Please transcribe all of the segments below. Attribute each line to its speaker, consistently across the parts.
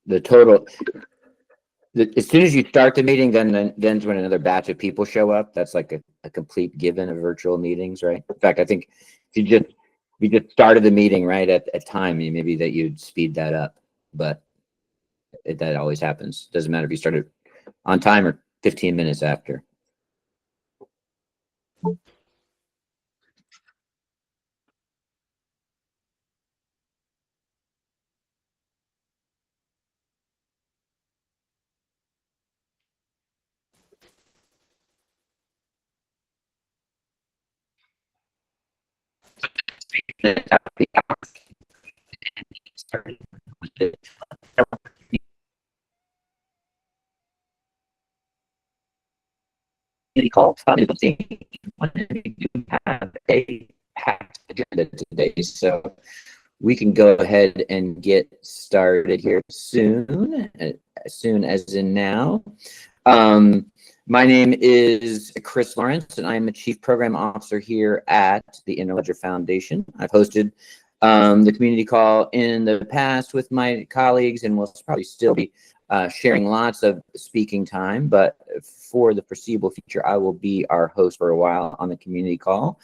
Speaker 1: the total. As soon as you start the meeting, then's when another batch of people show up. That's like a complete given of virtual meetings, right? In fact, I think if you just started the meeting right at time, maybe that you'd speed that up, but that always happens. Doesn't matter if you started on time or 15 minutes after. Call we do have a packed agenda today, so we can go ahead and get started here soon, as soon as in now. My name is Chris Lawrence, and I'm a Chief Program Officer here at the Interledger Foundation. I've hosted the community call in the past with my colleagues, and will probably still be sharing lots of speaking time, but for the foreseeable future, I will be our host for a while on the community call.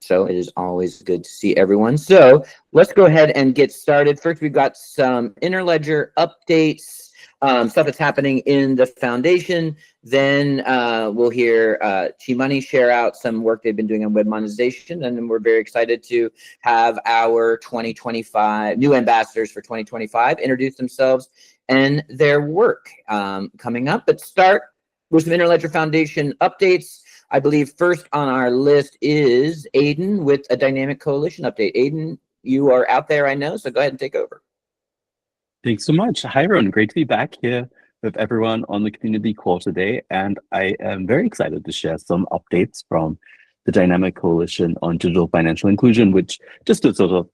Speaker 1: So it is always good to see everyone. So let's go ahead and get started. First, we've got some Interledger updates, stuff that's happening in the foundation. Then we'll hear Chi-Money share out some work they've been doing on web monetization. And then we're very excited to have our 2025 new ambassadors for 2025 introduce themselves and their work coming up. But start with some Interledger Foundation updates. I believe first on our list is Aiden with a Dynamic Coalition update. Aiden, you are out there, I know, so go ahead and take over.
Speaker 2: Thanks so much. Hi, everyone. Great to be back here with everyone on the community call today. And I am very excited to share some updates from the Dynamic Coalition on Digital Financial Inclusion, which, just to sort of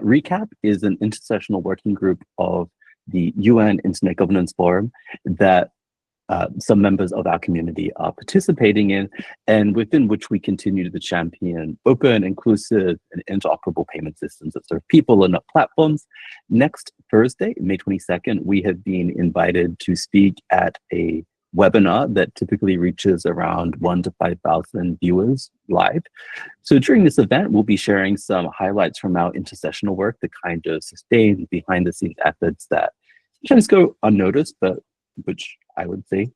Speaker 2: recap, is an intersessional working group of the UN Internet Governance Forum that some members of our community are participating in, and within which we continue to champion open, inclusive, and interoperable payment systems that serve people and not platforms. Next Thursday, May 22nd, we have been invited to speak at a webinar that typically reaches around 1,000 to 5,000 viewers live. So during this event, we'll be sharing some highlights from our intersessional work, the kind of sustained behind-the-scenes efforts that sometimes go unnoticed, but which I would say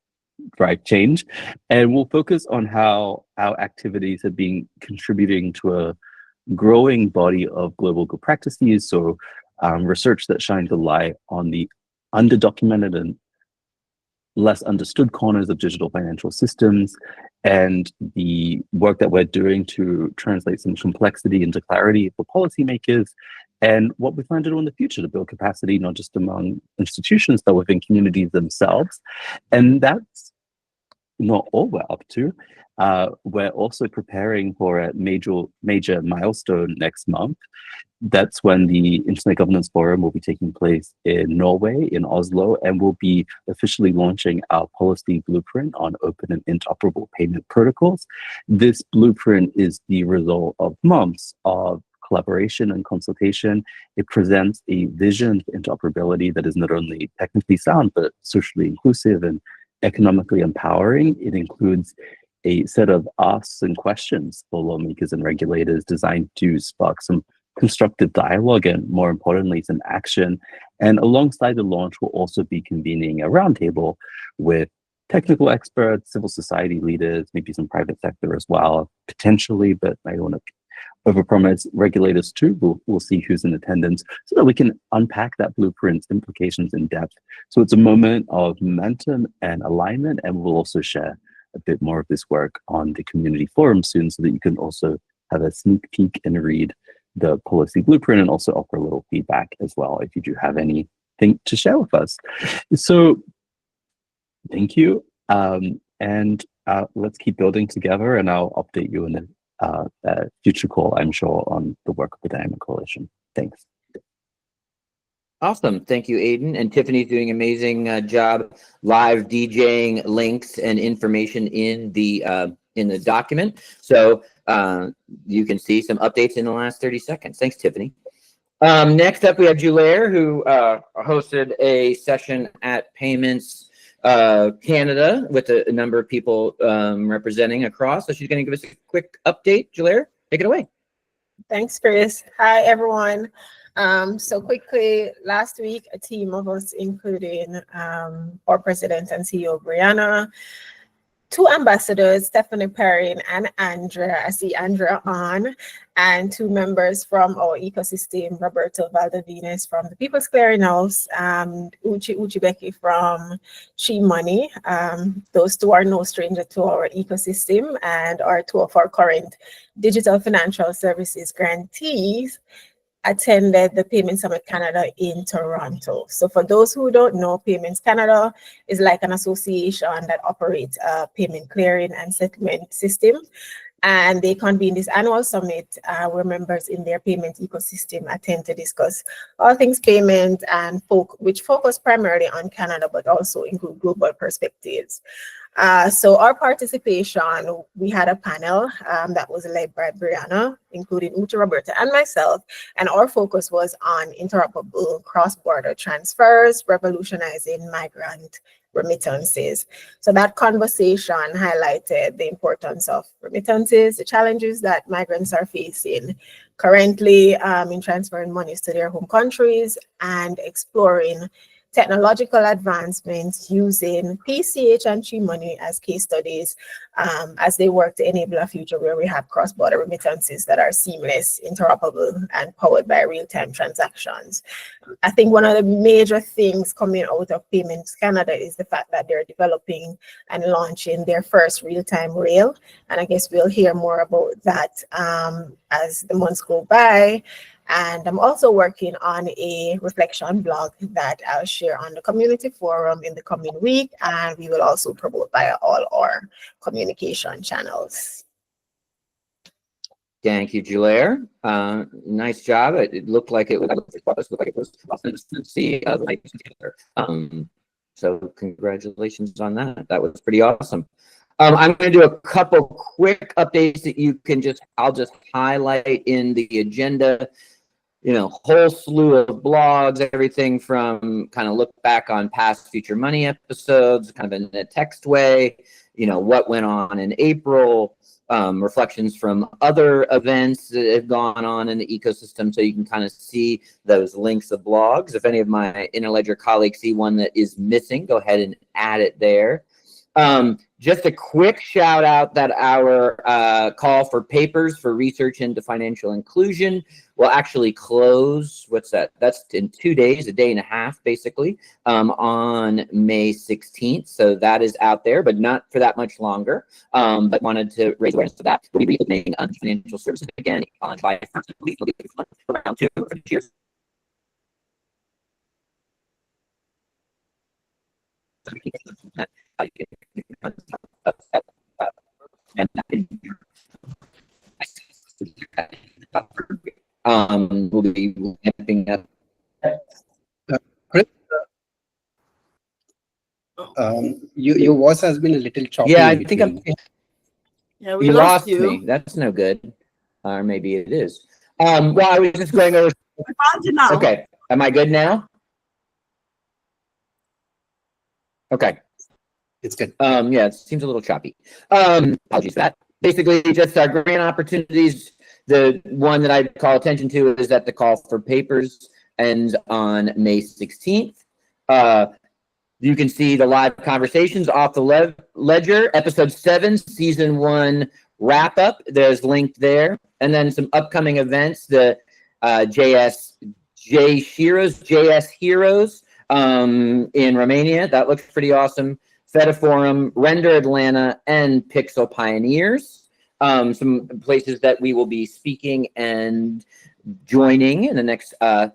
Speaker 2: drive change. And we'll focus on how our activities have been contributing to a growing body of global good practices. So research that shines a light on the underdocumented and less understood corners of digital financial systems, and the work that we're doing to translate some complexity into clarity for policymakers, and what we plan to do in the future to build capacity, not just among institutions, but within communities themselves. And that's not all we're up to. We're also preparing for a major milestone next month. That's when the Internet Governance Forum will be taking place in Norway, in Oslo, and we'll be officially launching our policy blueprint on open and interoperable payment protocols. This blueprint is the result of months of collaboration and consultation. It presents a vision for interoperability that is not only technically sound, but socially inclusive and economically empowering. It includes a set of asks and questions for lawmakers and regulators designed to spark some constructive dialogue and, more importantly, some action. And alongside the launch, we'll also be convening a roundtable with technical experts, civil society leaders, maybe some private sector as well, potentially, but I don't want to overpromise, regulators too. We'll see who's in attendance so that we can unpack that blueprint's implications in depth. So it's a moment of momentum and alignment, and we'll also share a bit more of this work on the community forum soon so that you can also have a sneak peek and read the policy blueprint and also offer a little feedback as well if you do have anything to share with us. So thank you. And let's keep building together, and I'll update you in a future call, I'm sure, on the work of the Dynamic Coalition. Thanks.
Speaker 1: Awesome. Thank you, Aiden. And Tiffany's doing an amazing job live DJing links and information in the document. So you can see some updates in the last 30 seconds. Thanks, Tiffany. Next up, we have Julaire, who hosted a session at Payments Canada with a number of people representing across. So she's going to give us a quick update. Julaire, take it away.
Speaker 3: Thanks, Chris. Hi, everyone. So quickly, last week, a team of us, including our president and CEO, Brianna, two ambassadors, Stephanie Perrin and Andrea, I see Andrea on, and two members from our ecosystem, Roberto Valdovinas from the People's Clearinghouse, Uchi Becky from Chi Money. Those two are no stranger to our ecosystem and are two of our current digital financial services grantees attended the Payment Summit Canada in Toronto. So for those who don't know, Payments Canada is like an association that operates a payment clearing and settlement system. And they convene this annual summit where members in their payment ecosystem attend to discuss all things payment and which focus primarily on Canada, but also include global perspectives. So our participation, we had a panel that was led by Brianna, including Uchi, Roberta, and myself, and our focus was on interoperable cross-border transfers, revolutionizing migrant remittances. So that conversation highlighted the importance of remittances, the challenges that migrants are facing currently in transferring monies to their home countries, and exploring technological advancements using PCH and Chi Money as case studies as they work to enable a future where we have cross-border remittances that are seamless, interoperable, and powered by real-time transactions. I think one of the major things coming out of Payments Canada is the fact that they're developing and launching their first real-time rail. And I guess we'll hear more about that as the months go by. And I'm also working on a reflection blog that I'll share on the community forum in the coming week, and we will also promote via all our communication channels.
Speaker 1: Thank you, Julaire. Nice job. It looked like it was. So congratulations on that. That was pretty awesome. I'm going to do a couple quick updates that you can I'll just highlight in the agenda. Whole slew of blogs, everything from kind of look back on past Future Money episodes, kind of in a text way, what went on in April, reflections from other events that have gone on in the ecosystem, so you can kind of see those links of blogs. If any of my Interledger colleagues see one that is missing, go ahead and add it there. Just a quick shout out that our call for papers for research into financial inclusion will actually close. What's that? That's in 2 days, a day and a half, basically, on May 16th. So that is out there, but not for that much longer. But wanted to raise awareness for that. We'll be reopening financial services again on July 1st. We'll be around 2 for this year. We'll be ramping up.
Speaker 4: Chris, your voice has been a little choppy.
Speaker 1: Yeah, I think
Speaker 3: Yeah,
Speaker 1: you lost me. That's no good. Or maybe it is. Well, I was just going over.
Speaker 3: We found you now.
Speaker 1: Okay. Am I good now? Okay.
Speaker 4: It's good.
Speaker 1: Yeah, it seems a little choppy. Apologies for that. Basically, just our grant opportunities. The one that I call attention to is that the call for papers ends on May 16th. You can see the live conversations off the ledger, episode 7, season 1 wrap up. There's linked there, and then some upcoming events. The JS Heroes in Romania. That looks pretty awesome. Feta Forum, Render Atlanta, and Pixel Pioneers. Some places that we will be speaking and joining in the next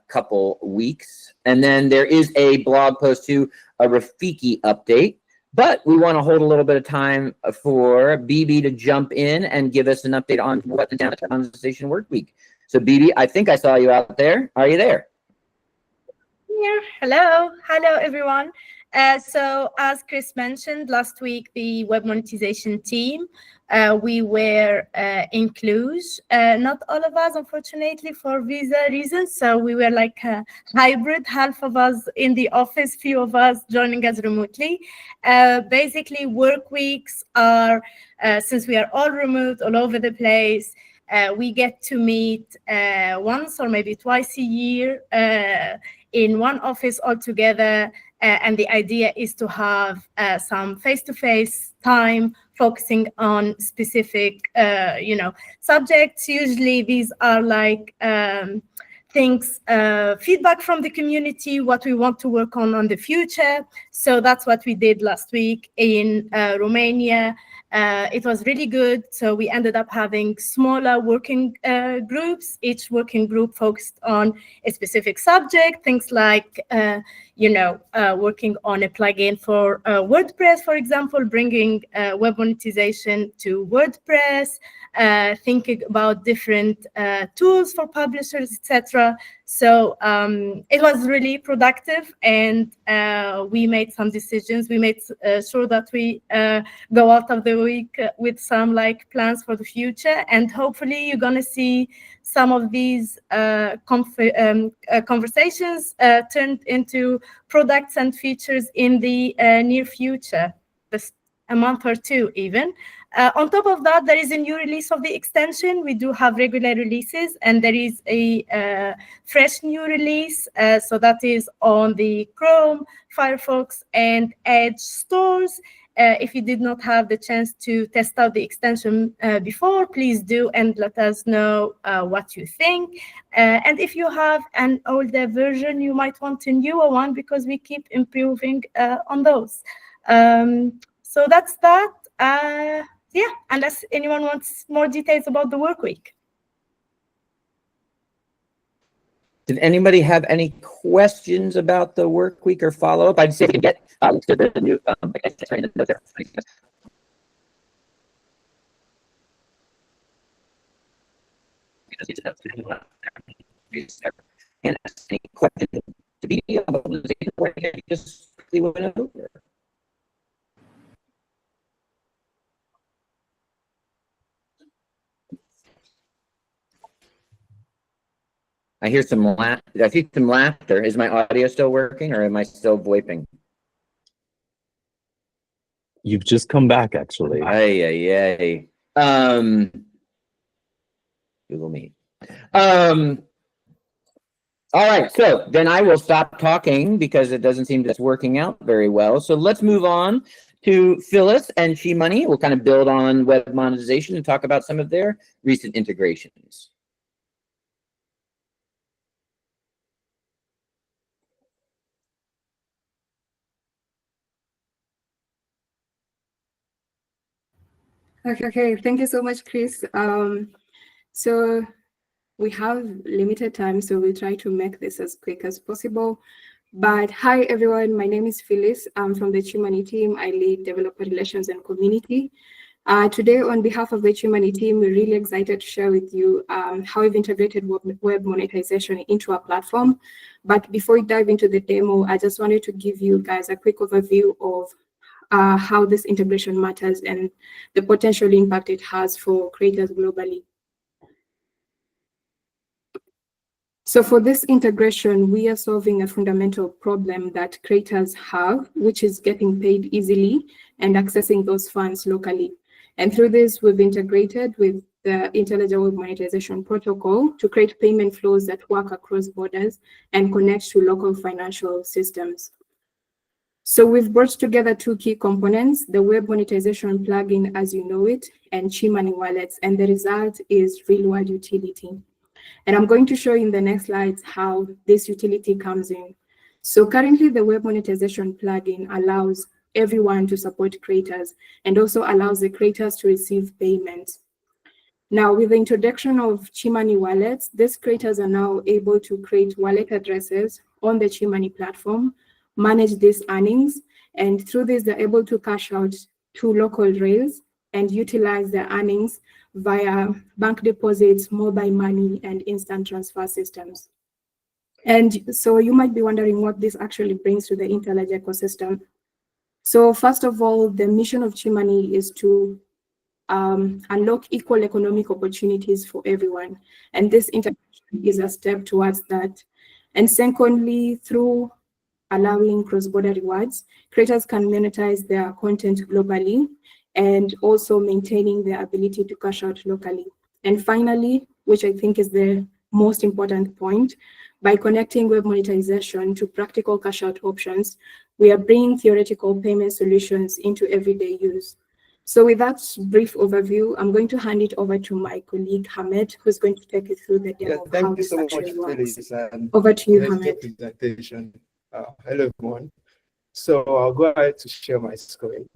Speaker 1: couple weeks. And then there is a blog post too, a Rafiki update. But we want to hold a little bit of time for BB to jump in and give us an update on what the Data Conversation Work Week. So BB, I think I saw you out there. Are you there?
Speaker 5: Yeah. Hello everyone. So as Chris mentioned, last week the web monetization team we were in Cluj. Not all of us, unfortunately, for visa reasons. So we were like a hybrid, half of us in the office, few of us joining us remotely. Basically, work weeks are, since we are all remote, all over the place, we get to meet once or maybe twice a year in one office all together. And the idea is to have some face-to-face time focusing on specific, subjects. Usually these are like things, feedback from the community, what we want to work on the future. So that's what we did last week in Romania. It was really good. So we ended up having smaller working groups. Each working group focused on a specific subject, things like, working on a plugin for WordPress, for example, bringing web monetization to WordPress, thinking about different tools for publishers, etc. So it was really productive, and we made some decisions. We made sure that we go out of the week with some plans for the future, and hopefully you're gonna see some of these conversations turned into products and features in the near future, just a month or two even. On top of that, there is a new release of the extension. We do have regular releases, and there is a fresh new release. So that is on the Chrome, Firefox, and Edge stores. If you did not have the chance to test out the extension before, please do and let us know what you think. And if you have an older version, you might want a newer one because we keep improving on those. So that's that. Yeah, unless anyone wants more details about the work week.
Speaker 1: Did anybody have any questions about the work week or follow-up? I'd say to get to the new, and ask any questions to be able to just quickly went over. I hear some laughter. I see some laughter. Is my audio still working, or am I still VoIPing?
Speaker 2: You've just come back, actually.
Speaker 1: Ay. Google Meet. All right, so then I will stop talking because it doesn't seem that's working out very well. So let's move on to Phyllis and SheMoney. We'll kind of build on web monetization and talk about some of their recent integrations.
Speaker 6: Okay, thank you so much, Chris. So we have limited time, so we'll try to make this as quick as possible. But hi, everyone. My name is Phyllis. I'm from the SheMoney team. I lead developer relations and community. Today, on behalf of the SheMoney team, we're really excited to share with you how we've integrated web monetization into our platform. But before we dive into the demo, I just wanted to give you guys a quick overview of how this integration matters and the potential impact it has for creators globally. So for this integration, we are solving a fundamental problem that creators have, which is getting paid easily and accessing those funds locally. And through this, we've integrated with the Interledger Web Monetization Protocol to create payment flows that work across borders and connect to local financial systems. So we've brought together two key components, the web monetization plugin as you know it, and SheMoney wallets, and the result is real-world utility. And I'm going to show you in the next slides how this utility comes in. So currently the web monetization plugin allows everyone to support creators and also allows the creators to receive payment. Now, with the introduction of SheMoney wallets, these creators are now able to create wallet addresses on the SheMoney platform, manage these earnings, and through this, they're able to cash out to local rails and utilize their earnings via bank deposits, mobile money, and instant transfer systems. And so you might be wondering what this actually brings to the Interledger ecosystem. So first of all, the mission of SheMoney is to unlock equal economic opportunities for everyone. And this integration is a step towards that. And secondly, through allowing cross-border rewards, creators can monetize their content globally and also maintaining their ability to cash out locally. And finally, which I think is the most important point, by connecting web monetization to practical cash out options, we are bringing theoretical payment solutions into everyday use. So with that brief overview, I'm going to hand it over to my colleague Hamed, who's going to take you through the demo of how
Speaker 7: Thank you
Speaker 6: this
Speaker 7: so much,
Speaker 6: actually works.
Speaker 7: Phyllis, and
Speaker 6: Over to you,
Speaker 7: nice
Speaker 6: Hamed.
Speaker 7: presentation. Hello, everyone. So I'll go ahead to share my screen.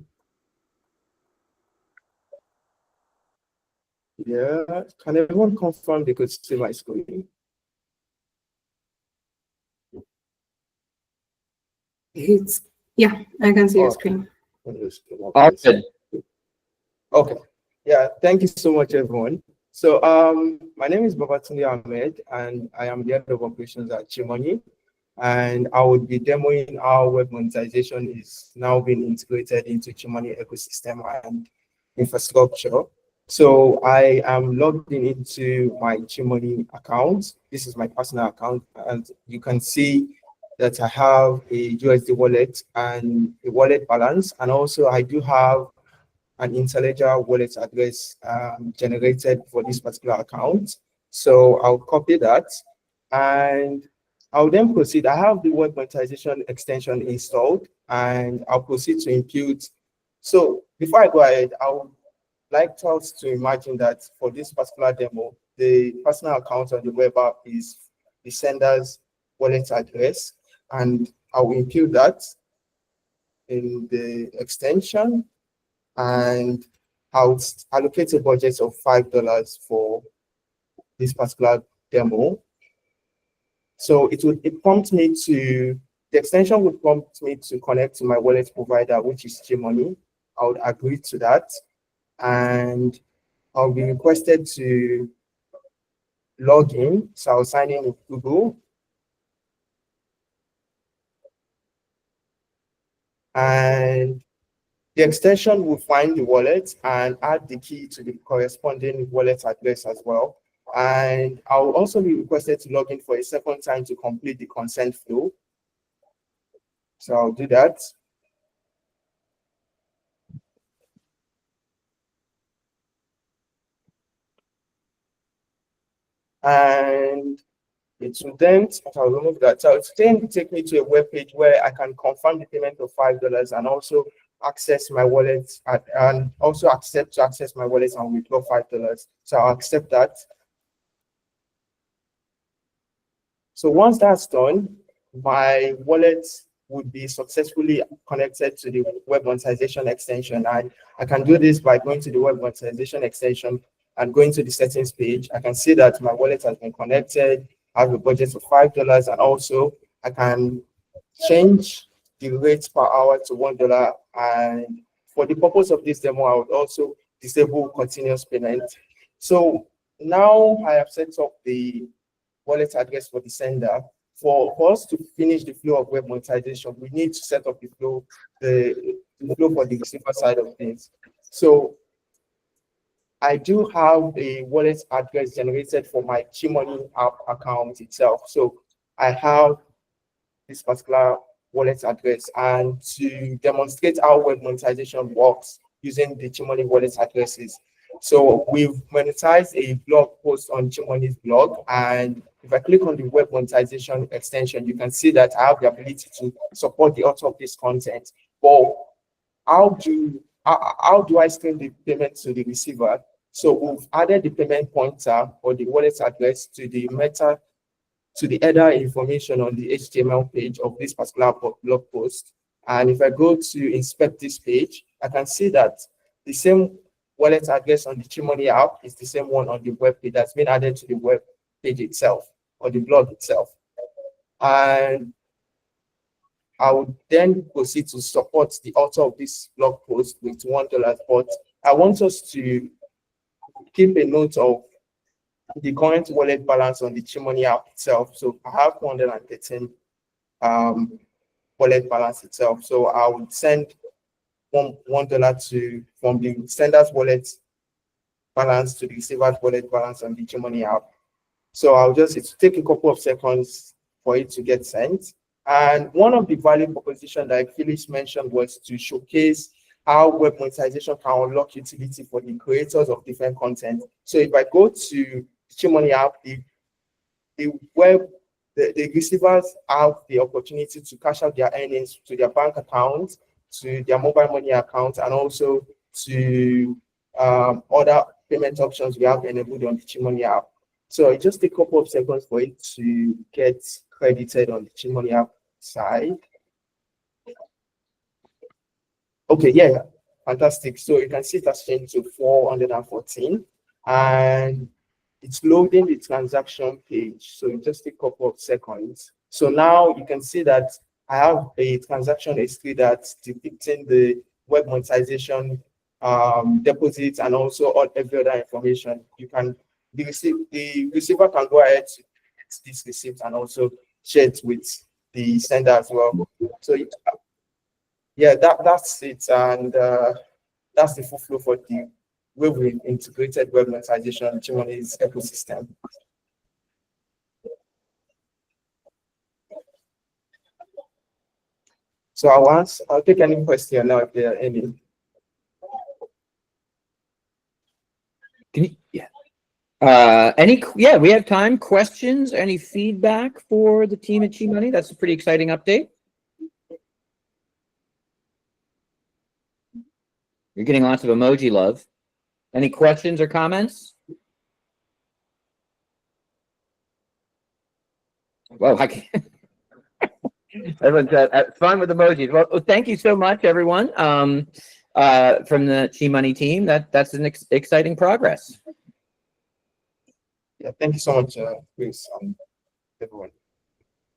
Speaker 7: Yeah, can everyone confirm they could see my screen?
Speaker 6: Yeah, I can see your
Speaker 7: Okay.
Speaker 6: screen.
Speaker 1: All good.
Speaker 7: Okay. Yeah, thank you so much, everyone. So my name is Babatunde Ahmed, and I am the head of operations at Chimoni. And I would be demoing how web monetization is now being integrated into Chimoni ecosystem and infrastructure. So I am logged into my Chimoni account. This is my personal account, and you can see that I have a USD wallet and a wallet balance, and also I do have an Interledger wallet address generated for this particular account. So I'll copy that, and I'll then proceed. I have the web monetization extension installed, and I'll proceed to impute. So before I go ahead, I would like us to imagine that for this particular demo, the personal account on the web app is the sender's wallet address, and I will impute that in the extension, and I'll allocate a budget of $5 for this particular demo. So it prompts me to, the extension would prompt me to connect to my wallet provider, which is Gmoney. I would agree to that, and I'll be requested to log in. So I'll sign in with Google. And the extension will find the wallet and add the key to the corresponding wallet address as well. And I'll also be requested to log in for a second time to complete the consent flow. So I'll do that. And it will then, I'll remove that. So it's then take me to a web page where I can confirm the payment of $5 and also access my wallet and also accept to access my wallet and withdraw $5. So I'll accept that. So once that's done, my wallet would be successfully connected to the web monetization extension. And I can do this by going to the web monetization extension and going to the settings page. I can see that my wallet has been connected. I have a budget of $5, and also I can change the rate per hour to $1. And for the purpose of this demo, I would also disable continuous payment. So now I have set up the wallet address for the sender. For us to finish the flow of web monetization, we need to set up the flow for the receiver side of things. So I do have a wallet address generated for my Gmoney app account itself. So I have this particular wallet address, and to demonstrate how web monetization works using the Gmoney wallet addresses. So we've monetized a blog post on Gmoney's blog, and if I click on the web monetization extension, you can see that I have the ability to support the author of this content. But how do I stream the payment to the receiver? So we've added the payment pointer or the wallet address to the header information on the HTML page of this particular blog post. And if I go to inspect this page, I can see that the same wallet address on the Gmoney app is the same one on the web page that's been added to the web page itself or the blog itself. And I would then proceed to support the author of this blog post with $1. But I want us to keep a note of the current wallet balance on the Gmoney app itself. So I have 113 wallet balance itself. So I would send $1 from the sender's wallet balance to the receiver's wallet balance on the Gmoney app. So it will take a couple of seconds for it to get sent. And one of the value propositions that Phyllis mentioned was to showcase how web monetization can unlock utility for the creators of different content. So if I go to the Gmoney app, the receivers have the opportunity to cash out their earnings to their bank account, to their mobile money account, and also to other payment options we have enabled on the Gmoney app. So it just takes a couple of seconds for it to get credited on the Gmoney app side. Okay, yeah, fantastic. So you can see it has changed to 414, and it's loading the transaction page. So it just takes a couple of seconds. So now you can see that I have a transaction history that's depicting the web monetization deposits and also all every other information. The receiver can go ahead to get this receipt and also share it with the sender as well. So yeah, that's it, and that's the full flow for the way we integrated web monetization in Gmoney's ecosystem. So I'll take any question now if there are any.
Speaker 1: We have time. Questions, any feedback for the team at Gmoney? That's a pretty exciting update. You're getting lots of emoji love. Any questions or comments? Well, I can't. Everyone's fun with emojis. Well, thank you so much, everyone, from the Gmoney team. That's an exciting progress.
Speaker 7: Yeah, thank you so much, Chris, everyone.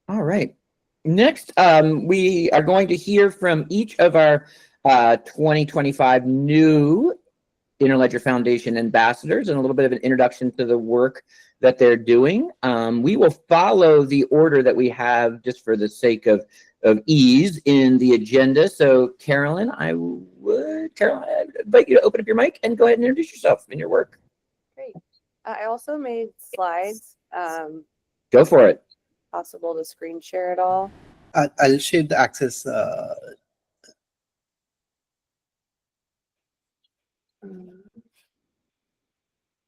Speaker 1: All right. Next, we are going to hear from each of our 2025 new Interledger Foundation ambassadors and a little bit of an introduction to the work that they're doing. We will follow the order that we have just for the sake of ease in the agenda. So Carolyn, I invite you to open up your mic and go ahead and introduce yourself and your work.
Speaker 8: Great. I also made slides.
Speaker 1: Go for it.
Speaker 8: Possible to screen share it all.
Speaker 4: I'll share the access.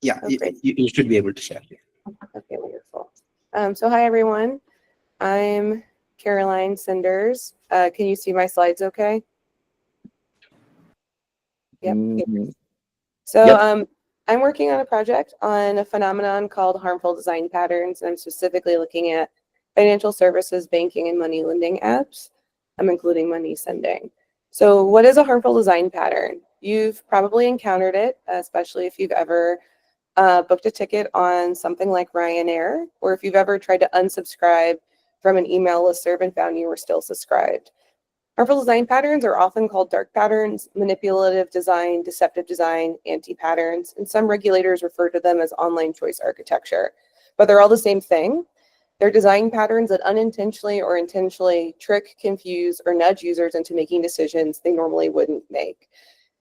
Speaker 4: Yeah,
Speaker 8: Okay.
Speaker 4: you should be able to share.
Speaker 8: Okay, wonderful. So hi, everyone. I'm Caroline Sanders. Can you see my slides okay? Yep.
Speaker 1: Mhm.
Speaker 8: So
Speaker 1: Yep.
Speaker 8: I'm working on a project on a phenomenon called harmful design patterns. I'm specifically looking at financial services, banking, and money lending apps. I'm including money sending. So what is a harmful design pattern? You've probably encountered it, especially if you've ever booked a ticket on something like Ryanair, or if you've ever tried to unsubscribe from an email listserv and found you were still subscribed. Harmful design patterns are often called dark patterns, manipulative design, deceptive design, anti-patterns, and some regulators refer to them as online choice architecture. But they're all the same thing. They're design patterns that unintentionally or intentionally trick, confuse, or nudge users into making decisions they normally wouldn't make.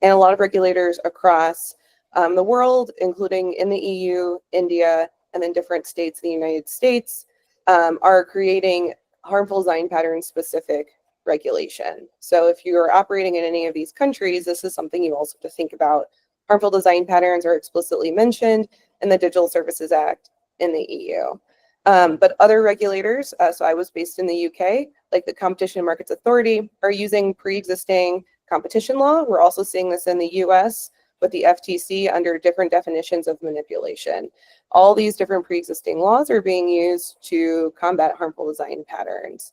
Speaker 8: And a lot of regulators across the world, including in the EU, India, and then different states in the United States, are creating harmful design pattern specific regulation. So if you're operating in any of these countries, this is something you also have to think about. Harmful design patterns are explicitly mentioned in the Digital Services Act in the EU. But other regulators, so I was based in the UK, like the Competition and Markets Authority, are using pre-existing competition law. We're also seeing this in the US with the FTC under different definitions of manipulation. All these different pre-existing laws are being used to combat harmful design patterns.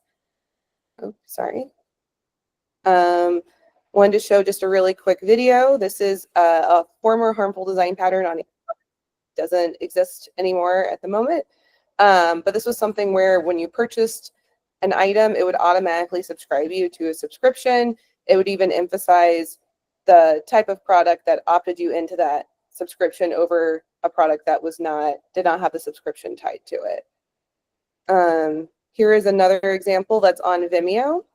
Speaker 8: Oh, sorry. Wanted to show just a really quick video. This is a former harmful design pattern on doesn't exist anymore at the moment. But this was something where when you purchased an item, it would automatically subscribe you to a subscription. It would even emphasize the type of product that opted you into that subscription over a product that did not have the subscription tied to it. Here is another example that's on Vimeo.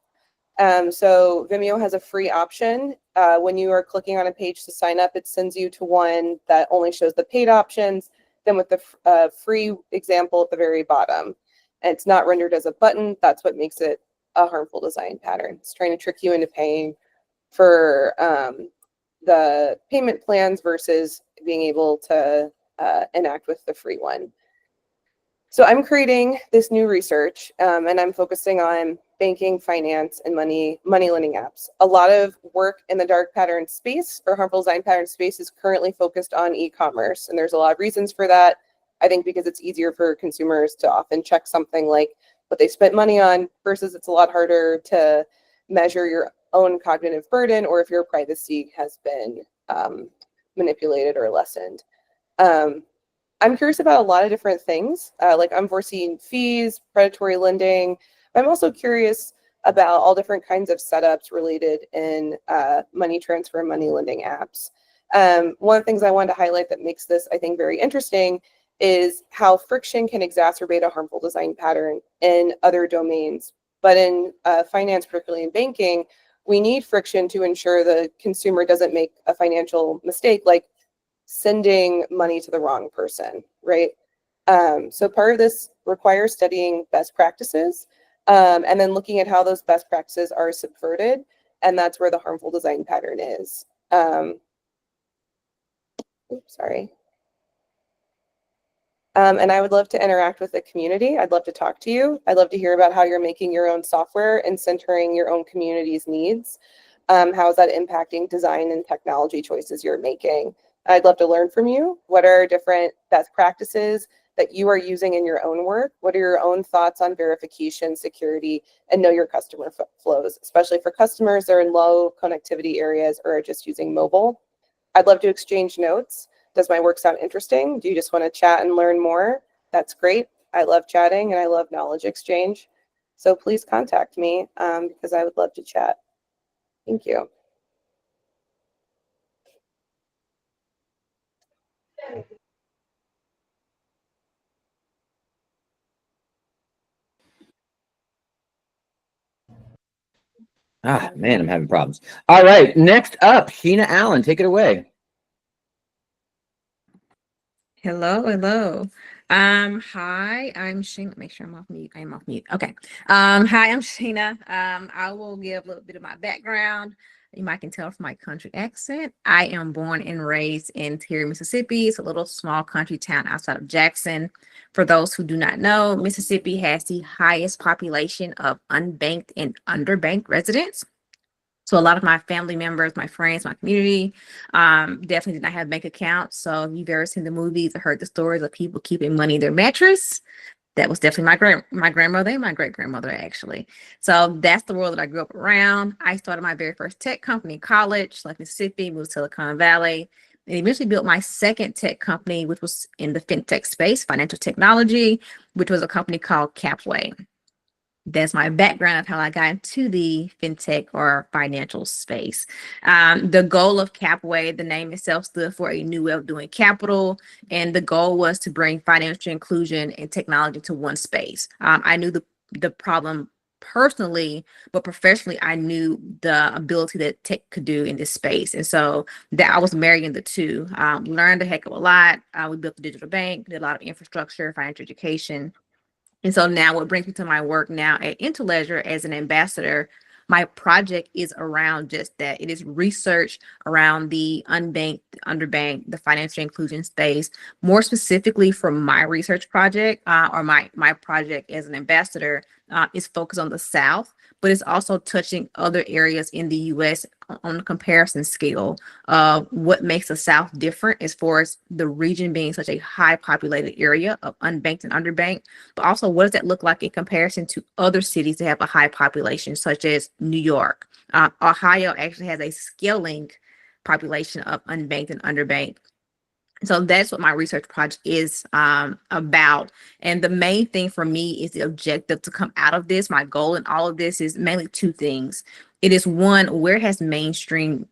Speaker 8: So Vimeo has a free option. When you are clicking on a page to sign up, it sends you to one that only shows the paid options, then with the free example at the very bottom. And it's not rendered as a button. That's what makes it a harmful design pattern. It's trying to trick you into paying for the payment plans versus being able to enact with the free one. So I'm creating this new research, and I'm focusing on banking, finance, and money lending apps. A lot of work in the dark pattern space or harmful design pattern space is currently focused on e-commerce, and there's a lot of reasons for that. I think because it's easier for consumers to often check something like what they spent money on versus it's a lot harder to measure your own cognitive burden or if your privacy has been manipulated or lessened. I'm curious about a lot of different things, like unforeseen fees, predatory lending. I'm also curious about all different kinds of setups related in money transfer and money lending apps. One of the things I wanted to highlight that makes this, I think, very interesting is how friction can exacerbate a harmful design pattern in other domains. But in finance, particularly in banking, we need friction to ensure the consumer doesn't make a financial mistake, like sending money to the wrong person, right? So part of this requires studying best practices and then looking at how those best practices are subverted. And that's where the harmful design pattern is. Oops, sorry. And I would love to interact with the community. I'd love to talk to you. I'd love to hear about how you're making your own software and centering your own community's needs. How is that impacting design and technology choices you're making? I'd love to learn from you. What are different best practices that you are using in your own work? What are your own thoughts on verification, security, and know your customer flows, especially for customers that are in low connectivity areas or are just using mobile? I'd love to exchange notes. Does my work sound interesting? Do you just want to chat and learn more? That's great. I love chatting and I love knowledge exchange. So please contact me because I would love to chat. Thank you.
Speaker 1: Ah, man, I'm having problems. All right, next up, Sheena Allen, take it away.
Speaker 9: Hello. Hi, I'm Sheena. Make sure I'm off mute. I am off mute. Okay. Hi, I'm Sheena. I will give a little bit of my background. You might can tell from my country accent. I am born and raised in Terry, Mississippi. It's a little small country town outside of Jackson. For those who do not know, Mississippi has the highest population of unbanked and underbanked residents. So a lot of my family members, my friends, my community, definitely did not have bank accounts. So if you've ever seen the movies or heard the stories of people keeping money in their mattress, that was definitely my grandmother and my great grandmother actually. So that's the world that I grew up around. I started my very first tech company in college, like Mississippi, moved to Silicon Valley, and eventually built my second tech company, which was in the fintech space, financial technology, which was a company called Capway. That's my background of how I got into the fintech or financial space. The goal of Capway, the name itself stood for a new way of doing capital. And the goal was to bring financial inclusion and technology to one space. I knew the problem personally, but professionally, I knew the ability that tech could do in this space. And so that I was marrying the two. Learned a heck of a lot. We built a digital bank, did a lot of infrastructure, financial education. And so now what brings me to my work now at Interledger as an ambassador, my project is around just that. It is research around the unbanked, underbanked, the financial inclusion space. More specifically for my research project or my project as an ambassador is focused on the South, but it's also touching other areas in the U.S. on a comparison scale of what makes the South different as far as the region being such a high populated area of unbanked and underbanked, but also what does that look like in comparison to other cities that have a high population, such as New York. Ohio actually has a scaling population of unbanked and underbanked. So that's what my research project is about. And the main thing for me is the objective to come out of this. My goal in all of this is mainly two things. It is one, where has mainstream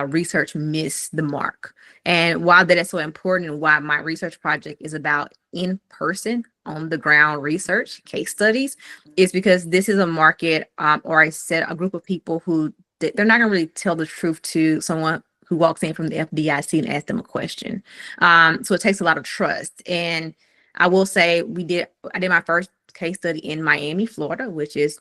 Speaker 9: research missed the mark? And why that is so important and why my research project is about in-person on the ground research, case studies, is because this is a market or a group of people who they're not going to really tell the truth to someone who walks in from the FDIC and asks them a question. So it takes a lot of trust. And I will say I did my first case study in Miami, Florida, which is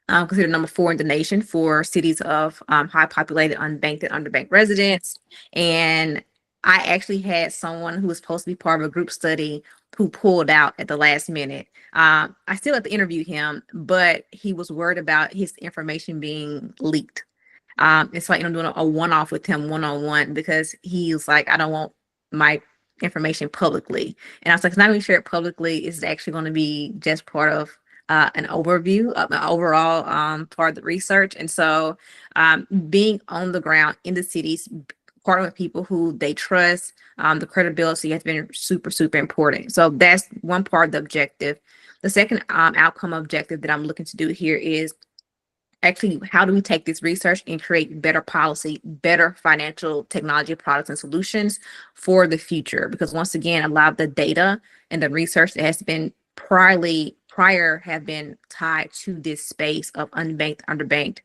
Speaker 9: considered number 4 in the nation for cities of high populated unbanked and underbanked residents. And I actually had someone who was supposed to be part of a group study who pulled out at the last minute. I still had to interview him, but he was worried about his information being leaked. It's like, doing a one-off with him one-on-one because he was like, I don't want my information publicly. And I was like, it's not going to share it publicly. It's actually going to be just part of an overview of the overall part of the research. And so being on the ground in the cities, partnering with people who they trust, the credibility has been super, super important. So that's one part of the objective. The second outcome objective that I'm looking to do here is actually, how do we take this research and create better policy, better financial technology products and solutions for the future? Because once again, a lot of the data and the research that has been prior have been tied to this space of unbanked, underbanked,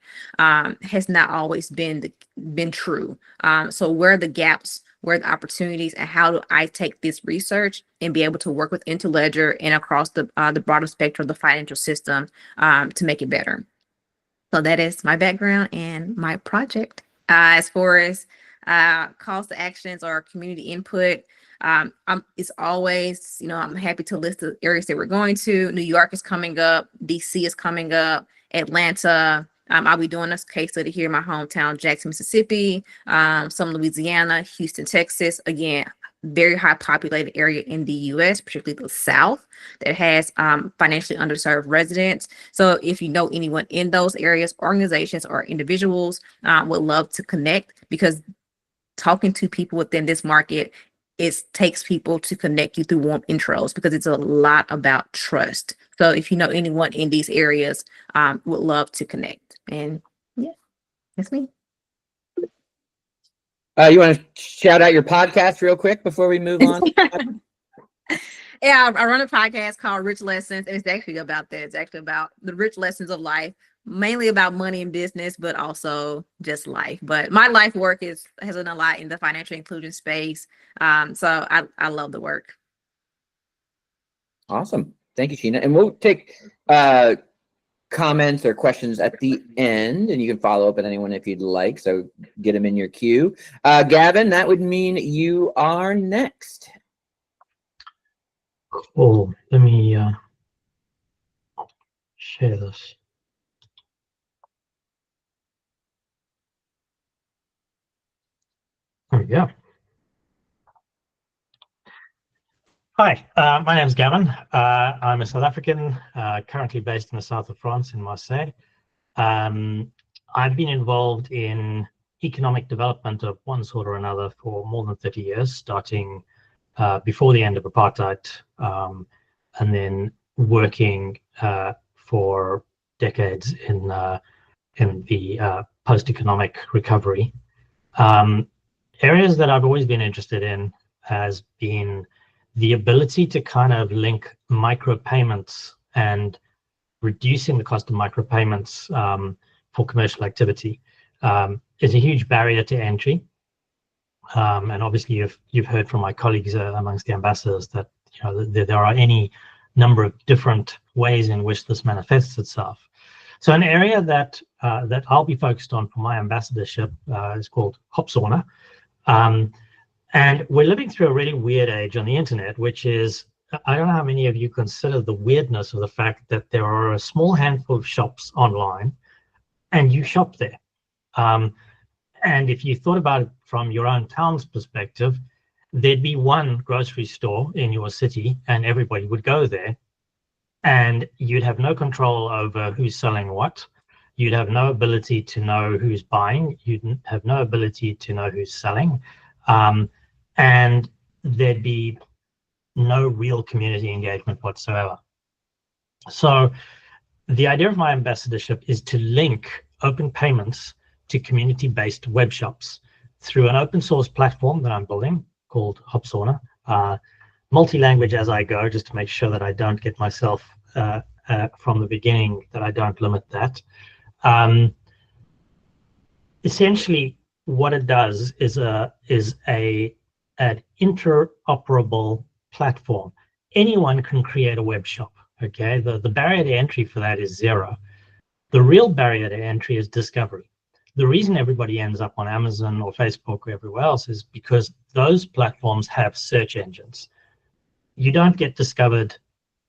Speaker 9: has not always been true. So where are the gaps, where are the opportunities, and how do I take this research and be able to work with Interledger and across the broader spectrum of the financial system to make it better? So that is my background and my project. As far as calls to actions or community input, it's always, I'm happy to list the areas that we're going to. New York is coming up, DC is coming up, Atlanta. I'll be doing this case study here in my hometown, Jackson, Mississippi, some Louisiana, Houston, Texas. Again, very high populated area in the US, particularly the South, that has financially underserved residents. So if you know anyone in those areas, organizations or individuals, would love to connect, because talking to people within this market, it takes people to connect you through warm intros, because it's a lot about trust. So if you know anyone in these areas, would love to connect. And yeah, that's me.
Speaker 1: You want to shout out your podcast real quick before we move on?
Speaker 9: Yeah, I run a podcast called Rich Lessons, and it's actually about that. It's actually about the rich lessons of life, mainly about money and business, but also just life. But my life work has done a lot in the financial inclusion space. So I love the work.
Speaker 1: Awesome. Thank you, Sheena. And we'll take comments or questions at the end, and you can follow up with anyone if you'd like. So get them in your queue. Gavin, that would mean you are next.
Speaker 10: Cool. Let me share this. There we go. Hi, my name is Gavin. I'm a South African, currently based in the south of France in Marseille. I've been involved in economic development of one sort or another for more than 30 years, starting before the end of apartheid, and then working for decades in the post-economic recovery. Areas that I've always been interested in has been the ability to kind of link micropayments and reducing the cost of micropayments for commercial activity is a huge barrier to entry. And obviously, you've heard from my colleagues amongst the ambassadors that there are any number of different ways in which this manifests itself. So an area that I'll be focused on for my ambassadorship is called Hopsauna. And we're living through a really weird age on the internet, which is, I don't know how many of you consider the weirdness of the fact that there are a small handful of shops online and you shop there. And if you thought about it from your own town's perspective, there'd be one grocery store in your city and everybody would go there, and you'd have no control over who's selling what. You'd have no ability to know who's buying. You'd have no ability to know who's selling. And there'd be no real community engagement whatsoever. So the idea of my ambassadorship is to link open payments to community-based web shops through an open source platform that I'm building called Hopsauna. multi-language as I go, just to make sure that I don't get myself from the beginning, that I don't limit that. Essentially, what it does is an interoperable platform. Anyone can create a web shop. Okay, the barrier to entry for that is 0. The real barrier to entry is discovery. The reason everybody ends up on Amazon or Facebook or everywhere else is because those platforms have search engines. You don't get discovered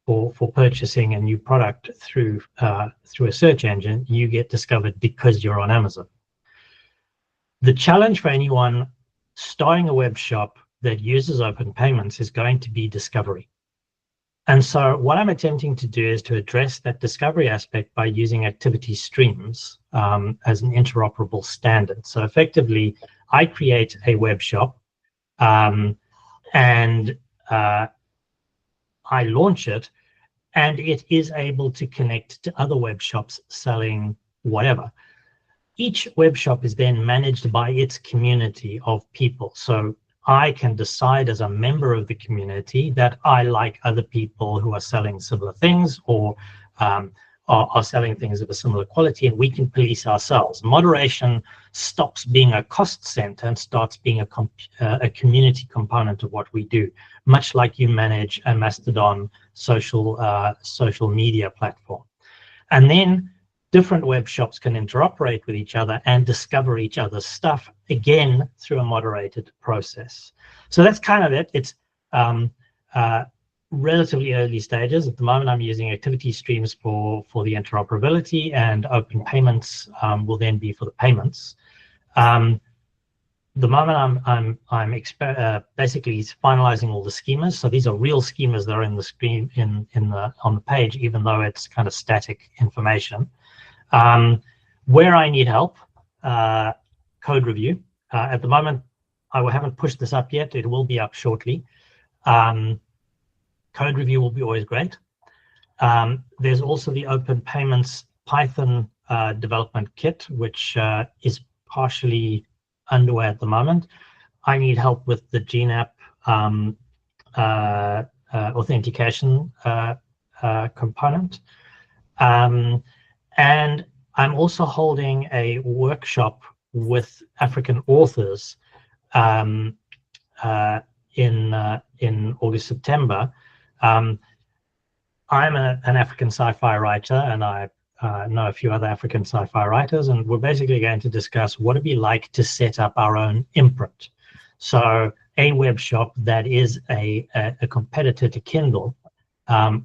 Speaker 10: for purchasing a new product through a search engine. You get discovered because you're on Amazon. The challenge for anyone starting a web shop that uses open payments is going to be discovery. And so what I'm attempting to do is to address that discovery aspect by using activity streams as an interoperable standard. So effectively, I create a web shop and I launch it, and it is able to connect to other web shops selling whatever. Each web shop is then managed by its community of people. So I can decide as a member of the community that I like other people who are selling similar things or are selling things of a similar quality, and we can police ourselves. Moderation stops being a cost center and starts being a community component of what we do, much like you manage a Mastodon social media platform. And then different web shops can interoperate with each other and discover each other's stuff, again, through a moderated process. So that's kind of it. It's relatively early stages. At the moment, I'm using activity streams for the interoperability, and open payments will then be for the payments. The moment I'm basically finalizing all the schemas. So these are real schemas that are in the screen on the page, even though it's kind of static information. Where I need help, code review. At the moment, I haven't pushed this up yet. It will be up shortly. Code review will be always great. There's also the Open Payments Python development kit, which is partially underway at the moment. I need help with the GNAP authentication component. And I'm also holding a workshop with African authors in August, September. I'm an African sci-fi writer, and I know a few other African sci-fi writers, and we're basically going to discuss what it'd be like to set up our own imprint. So a web shop that is a competitor to Kindle,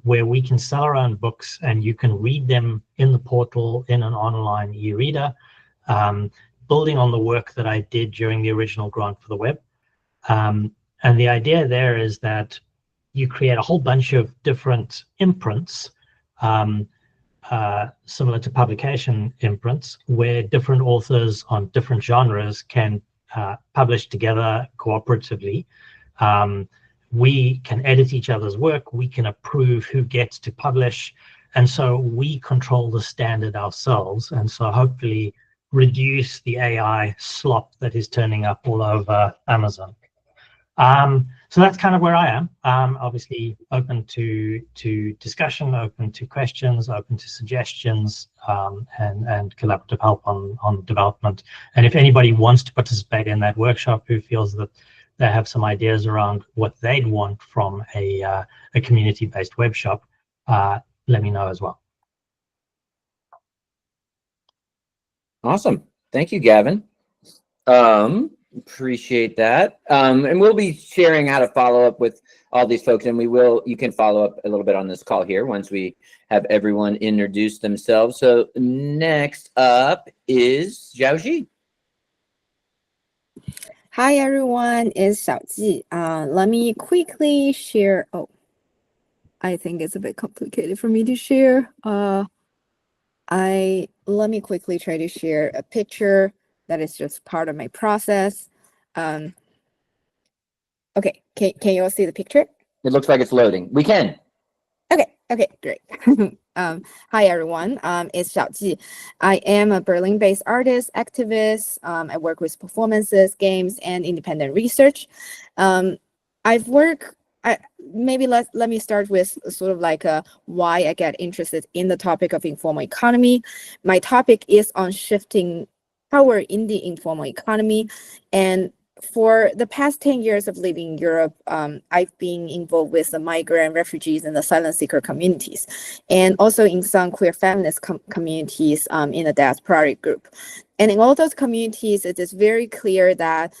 Speaker 10: where we can sell our own books and you can read them in the portal in an online e-reader, building on the work that I did during the original grant for the web. And the idea there is that you create a whole bunch of different imprints, similar to publication imprints, where different authors on different genres can publish together cooperatively. We can edit each other's work, we can approve who gets to publish, and so we control the standard ourselves, and so hopefully reduce the AI slop that is turning up all over Amazon. So that's kind of where I am. Obviously open to discussion, open to questions, open to suggestions, and collaborative help on development. And if anybody wants to participate in that workshop, who feels that they have some ideas around what they'd want from a community-based web shop, let me know as well.
Speaker 1: Awesome. Thank you, Gavin. Appreciate that. And we'll be sharing how to follow up with all these folks, and you can follow up a little bit on this call here once we have everyone introduce themselves. So next up is Xiaoji.
Speaker 11: Hi everyone, it's Xiaoji. Let me quickly share. Oh, I think it's a bit complicated for me to share. Let me quickly try to share a picture that is just part of my process. Okay, can you all see the picture?
Speaker 1: It looks like it's loading. We can.
Speaker 11: Okay, great. Hi everyone, it's Xiaoji. I am a Berlin-based artist, activist. I work with performances, games, and independent research. I maybe let me start with sort of like why I get interested in the topic of informal economy. My topic is on shifting power in the informal economy, and for the past 10 years of living in Europe, I've been involved with the migrant, refugees, and the asylum seeker communities, and also in some queer feminist communities in the diaspora group. And in all those communities, it is very clear that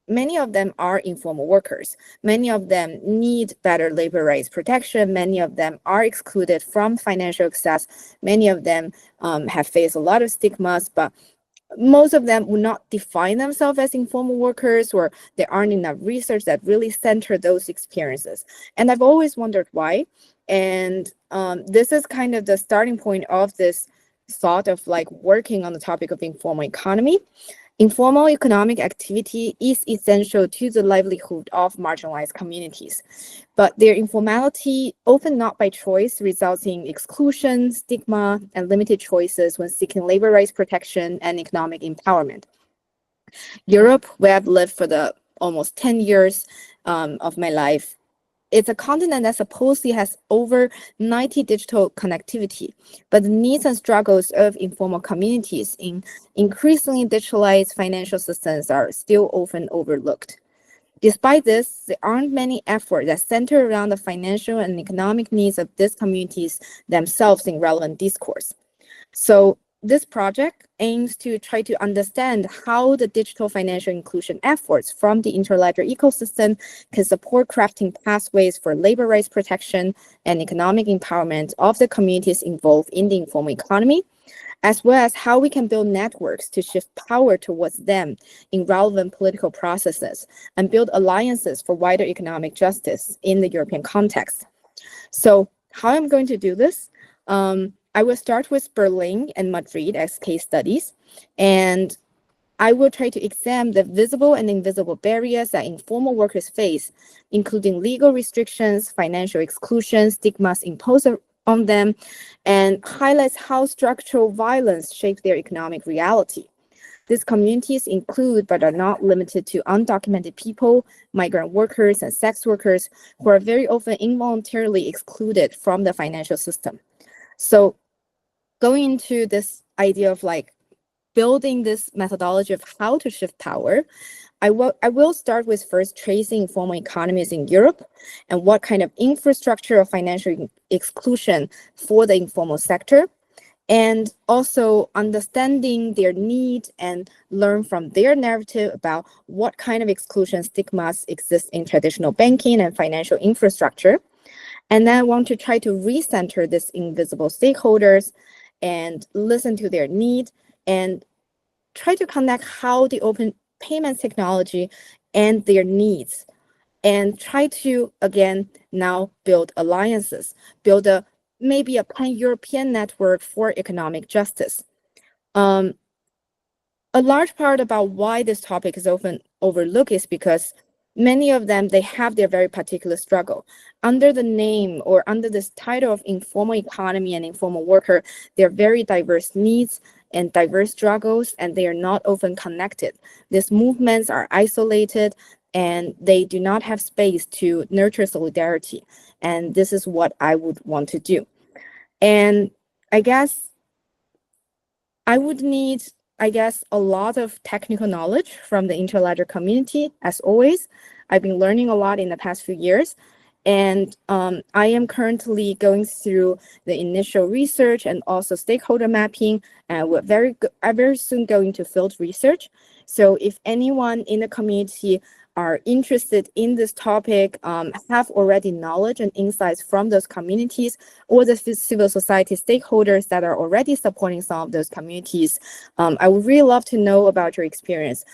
Speaker 11: many of them are informal workers. Many of them need better labor rights protection. Many of them are excluded from financial access. Many of them have faced a lot of stigmas, but most of them would not define themselves as informal workers, or there aren't enough research that really center those experiences. And I've always wondered why. And this is kind of the starting point of this thought of like working on the topic of informal economy. Informal economic activity is essential to the livelihood of marginalized communities, but their informality, often not by choice, results in exclusion, stigma, and limited choices when seeking labor rights protection and economic empowerment. Europe, where I've lived for the almost 10 years of my life, it's a continent that supposedly has over 90 digital connectivity, but the needs and struggles of informal communities in increasingly digitalized financial systems are still often overlooked. Despite this, there aren't many efforts that center around the financial and economic needs of these communities themselves in relevant discourse. So this project aims to try to understand how the digital financial inclusion efforts from the Interledger ecosystem can support crafting pathways for labor rights protection and economic empowerment of the communities involved in the informal economy, as well as how we can build networks to shift power towards them in relevant political processes and build alliances for wider economic justice in the European context. So how I'm going to do this? I will start with Berlin and Madrid as case studies, and I will try to examine the visible and invisible barriers that informal workers face, including legal restrictions, financial exclusion, stigmas imposed on them, and highlights how structural violence shapes their economic reality. These communities include, but are not limited to, undocumented people, migrant workers, and sex workers who are very often involuntarily excluded from the financial system. So going into this idea of like building this methodology of how to shift power, I will start with first tracing informal economies in Europe and what kind of infrastructure of financial exclusion for the informal sector, and also understanding their need and learn from their narrative about what kind of exclusion stigmas exist in traditional banking and financial infrastructure. And then I want to try to recenter this invisible stakeholders and listen to their need and try to connect how the open payments technology and their needs, and try to, again, now build alliances, build maybe a pan-European network for economic justice. A large part about why this topic is often overlooked is because many of them, they have their very particular struggle. Under the name or under this title of informal economy and informal worker, there are very diverse needs and diverse struggles, and they are not often connected. These movements are isolated and they do not have space to nurture solidarity. And this is what I would want to do. And I guess I would need, a lot of technical knowledge from the Interledger community, as always. I've been learning a lot in the past few years. And I am currently going through the initial research and also stakeholder mapping. And we're very soon going to field research. So if anyone in the community are interested in this topic, have already knowledge and insights from those communities, or the civil society stakeholders that are already supporting some of those communities, I would really love to know about your experience.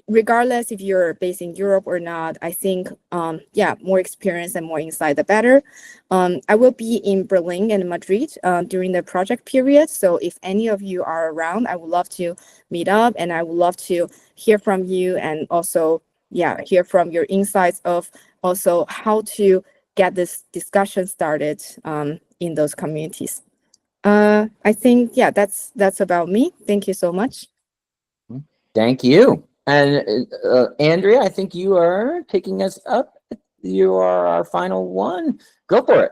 Speaker 11: Regardless if you're based in Europe or not, I think, more experience and more insight, the better. I will be in Berlin and Madrid during the project period. So if any of you are around, I would love to meet up, and I would love to hear from you, and also, hear from your insights of also how to get this discussion started in those communities. I think, that's about me. Thank you so much.
Speaker 1: Thank you. And Andrea, I think you are taking us up you are our final one. Go for it.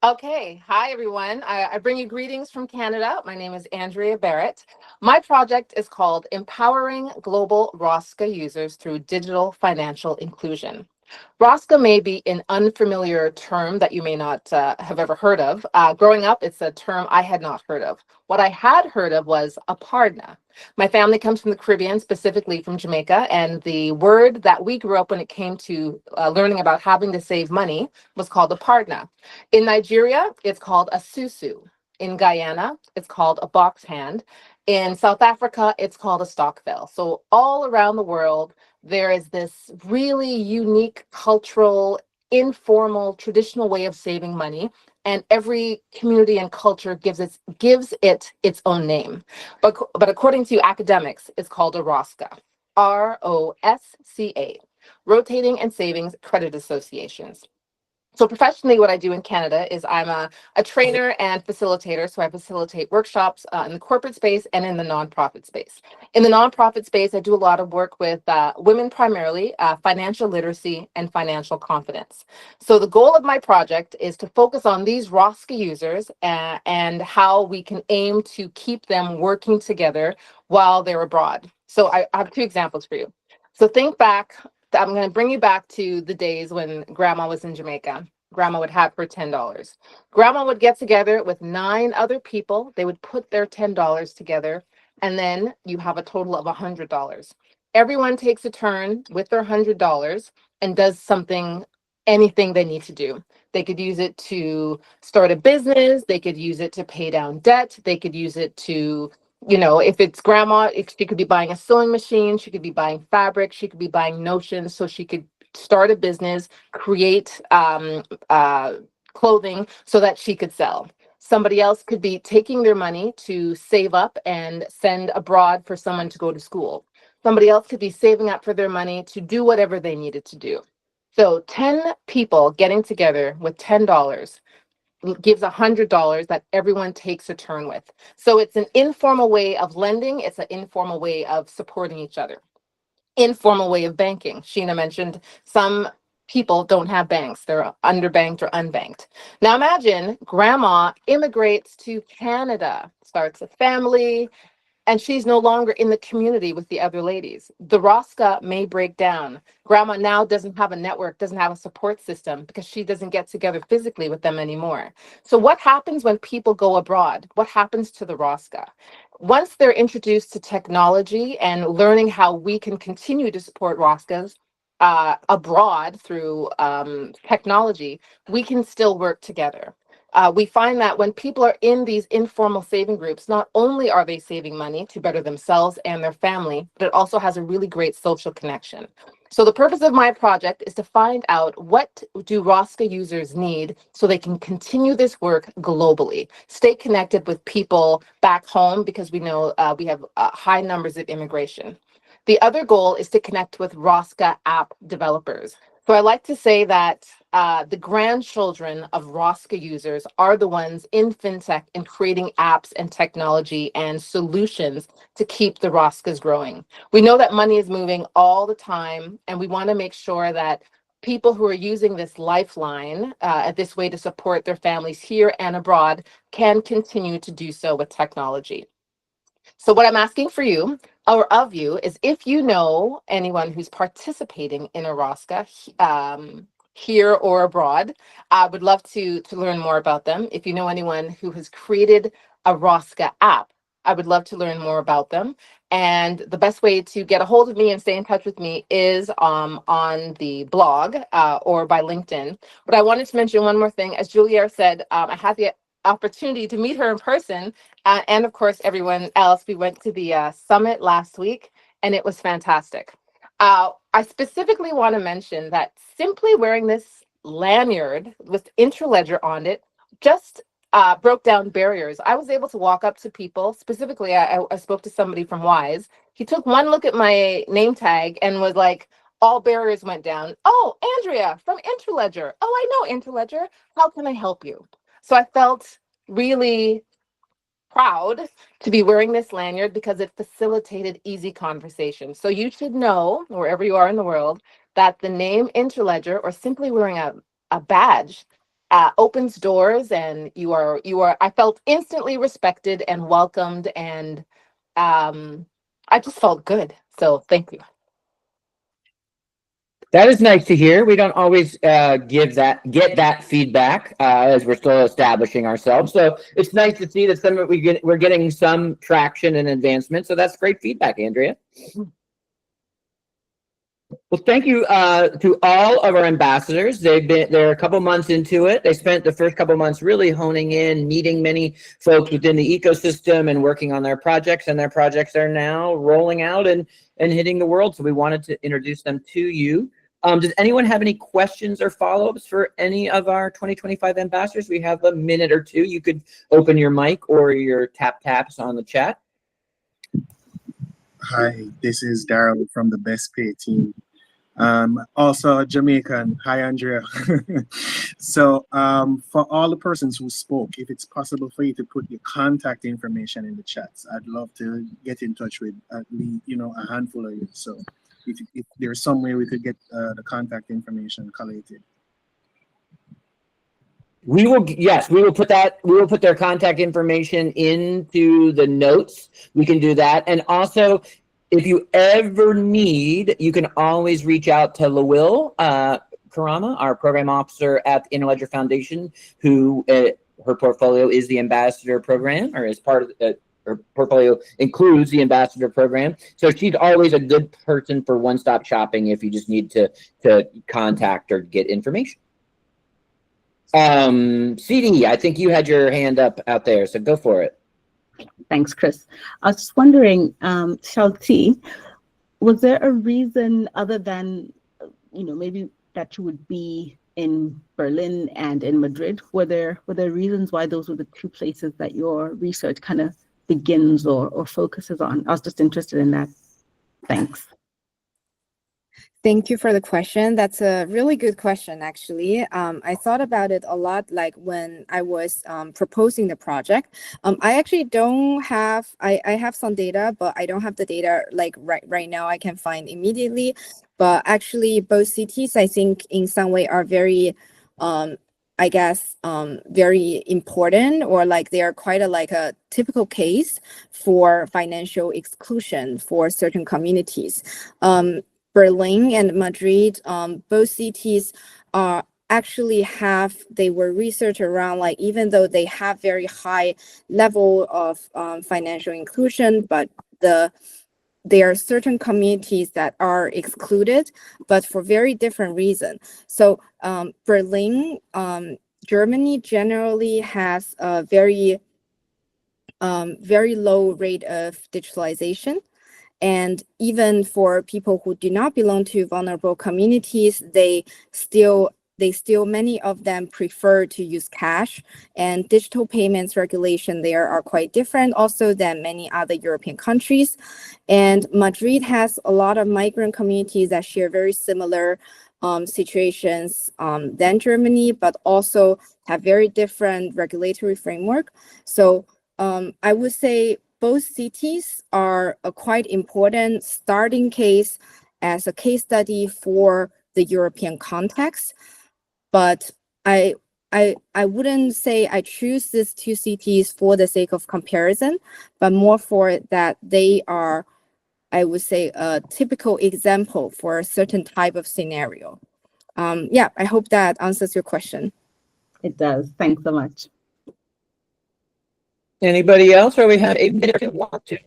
Speaker 12: Okay, hi everyone. I bring you greetings from Canada. My name is Andrea Barrett. My project is called Empowering Global ROSCA Users Through Digital Financial Inclusion. ROSCA may be an unfamiliar term that you may not have ever heard of. Growing up, it's a term I had not heard of. What I had heard of was apartna. My family comes from the Caribbean, specifically from Jamaica, and the word that we grew up when it came to learning about having to save money was called apartna. In Nigeria, it's called a susu. In Guyana, it's called a box hand. In South Africa, it's called a stokvel. So all around the world, there is this really unique cultural, informal, traditional way of saving money, and every community and culture gives it its own name. But according to academics, it's called a ROSCA, ROSCA, Rotating and Savings Credit Associations. So professionally, what I do in Canada is I'm a trainer and facilitator. So I facilitate workshops in the corporate space and in the nonprofit space. In the nonprofit space, I do a lot of work with women primarily, financial literacy and financial confidence. So the goal of my project is to focus on these ROSCA users and how we can aim to keep them working together while they're abroad. So I have two examples for you. So think back. I'm going to bring you back to the days when grandma was in Jamaica. Grandma would have her $10. Grandma would get together with 9 other people. They would put their $10 together, and then you have a total of $100. Everyone takes a turn with their $100 and does something, anything they need to do. They could use it to start a business. They could use it to pay down debt. They could use it to, if it's grandma, she could be buying a sewing machine, she could be buying fabric, she could be buying notions so she could start a business, create clothing so that she could sell. Somebody else could be taking their money to save up and send abroad for someone to go to school. Somebody else could be saving up for their money to do whatever they needed to do. So 10 people getting together with $10 gives $100 that everyone takes a turn with. So it's an informal way of lending. It's an informal way of supporting each other. Informal way of banking. Sheena mentioned some people don't have banks. They're underbanked or unbanked. Now imagine grandma immigrates to Canada, starts a family, and she's no longer in the community with the other ladies. The ROSCA may break down. Grandma now doesn't have a network, doesn't have a support system because she doesn't get together physically with them anymore. So what happens when people go abroad? What happens to the ROSCA? Once they're introduced to technology and learning how we can continue to support ROSCAs abroad through technology, we can still work together. We find that when people are in these informal saving groups, not only are they saving money to better themselves and their family, but it also has a really great social connection. So the purpose of my project is to find out what do ROSCA users need so they can continue this work globally, stay connected with people back home because we know we have high numbers of immigration. The other goal is to connect with ROSCA app developers. So I like to say that the grandchildren of ROSCA users are the ones in fintech and creating apps and technology and solutions to keep the ROSCAs growing. We know that money is moving all the time, and we want to make sure that people who are using this lifeline, this way to support their families here and abroad, can continue to do so with technology. So what I'm asking for you or of you is if you know anyone who's participating in a ROSCA here or abroad, I would love to learn more about them. If you know anyone who has created a ROSCA app, I would love to learn more about them. And the best way to get a hold of me and stay in touch with me is on the blog or by LinkedIn. But I wanted to mention one more thing. As Juliere said, I had the opportunity to meet her in person. And of course, everyone else, we went to the summit last week and it was fantastic. I specifically want to mention that simply wearing this lanyard with Interledger on it just broke down barriers. I was able to walk up to people. Specifically, I spoke to somebody from Wise. He took one look at my name tag and was like, all barriers went down. Oh, Andrea from Interledger. Oh, I know Interledger. How can I help you? So I felt really proud to be wearing this lanyard because it facilitated easy conversation. So you should know, wherever you are in the world, that the name Interledger, or simply wearing a badge, opens doors, and I felt instantly respected and welcomed, and I just felt good. So thank you.
Speaker 1: That is nice to hear. We don't always get that feedback as we're still establishing ourselves. So it's nice to see that we're getting some traction and advancement. So that's great feedback, Andrea. Well, thank you to all of our ambassadors. They're a couple months into it. They spent the first couple months really honing in, meeting many folks within the ecosystem and working on their projects, and their projects are now rolling out and hitting the world. So we wanted to introduce them to you. Does anyone have any questions or follow-ups for any of our 2025 ambassadors? We have a minute or two. You could open your mic or your taps on the chat.
Speaker 13: Hi, this is Daryl from the Best Pay team. Also Jamaican. Hi, Andrea. So for all the persons who spoke, if it's possible for you to put your contact information in the chats, I'd love to get in touch with at least, a handful of you. So if there's some way we could get the contact information collated.
Speaker 1: We will put their contact information into the notes. We can do that. And also, if you ever need, you can always reach out to Lawil Karama, our program officer at the Interledger Foundation, who her portfolio is the ambassador program, or as part of her portfolio includes the ambassador program. So she's always a good person for one-stop shopping if you just need to contact or get information. CD, I think you had your hand up out there, so go for it.
Speaker 14: Thanks, Chris. I was just wondering, Shalti, was there a reason other than, maybe that you would be in Berlin and in Madrid? Were there reasons why those were the two places that your research kind of begins or focuses on? I was just interested in that. Thanks.
Speaker 11: Thank you for the question. That's a really good question, actually. I thought about it a lot, like when I was proposing the project. I actually don't have, I have some data, but I don't have the data like right now I can find immediately. But actually both cities, I think in some way are very, I guess, very important, or like they are quite a typical case for financial exclusion for certain communities. Berlin and Madrid, both cities actually they were researched around, like, even though they have very high level of financial inclusion, but there are certain communities that are excluded, but for very different reasons. So Berlin, Germany generally has a very low rate of digitalization. And even for people who do not belong to vulnerable communities, they still many of them prefer to use cash, and digital payments regulation there are quite different also than many other European countries. And Madrid has a lot of migrant communities that share very similar situations than Germany, but also have very different regulatory framework. So I would say both cities are a quite important starting case as a case study for the European context. But I wouldn't say I choose these two cities for the sake of comparison, but more for that they are, I would say, a typical example for a certain type of scenario. Yeah, I hope that answers your question.
Speaker 14: It does. Thanks so much.
Speaker 1: Anybody else, or we have 8 minutes if you want to?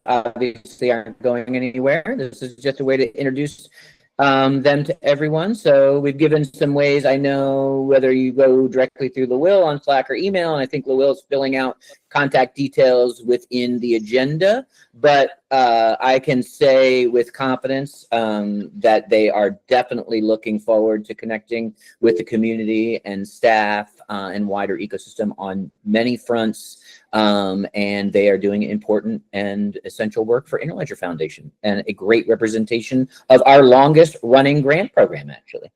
Speaker 1: Obviously aren't going anywhere. This is just a way to introduce them to everyone. So we've given some ways. I know whether you go directly through Lawil on Slack or email, and I think Lawil is filling out contact details within the agenda, but I can say with confidence that they are definitely looking forward to connecting with the community and staff and wider ecosystem on many fronts. And they are doing important and essential work for Interledger Foundation, and a great representation of our longest running grant program, actually.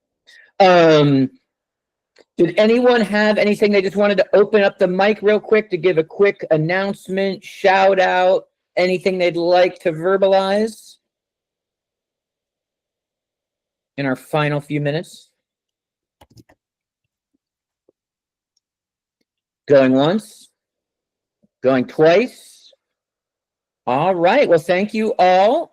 Speaker 1: Did anyone have anything they just wanted to open up the mic real quick to give a quick announcement, shout out, anything they'd like to verbalize in our final few minutes? Going once, going twice. All right. Well, thank you all.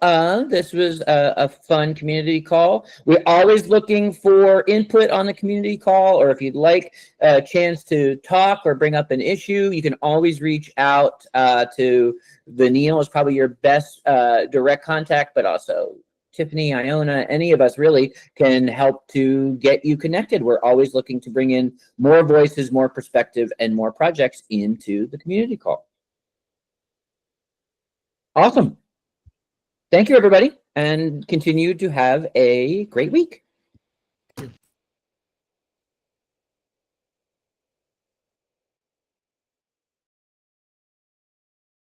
Speaker 1: This was a fun community call. We're always looking for input on the community call, or if you'd like a chance to talk or bring up an issue, you can always reach out to Vanille is probably your best direct contact, but also Tiffany, Iona, any of us really can help to get you connected. We're always looking to bring in more voices, more perspective, and more projects into the community call. Awesome. Thank you, everybody, and continue to have a great week.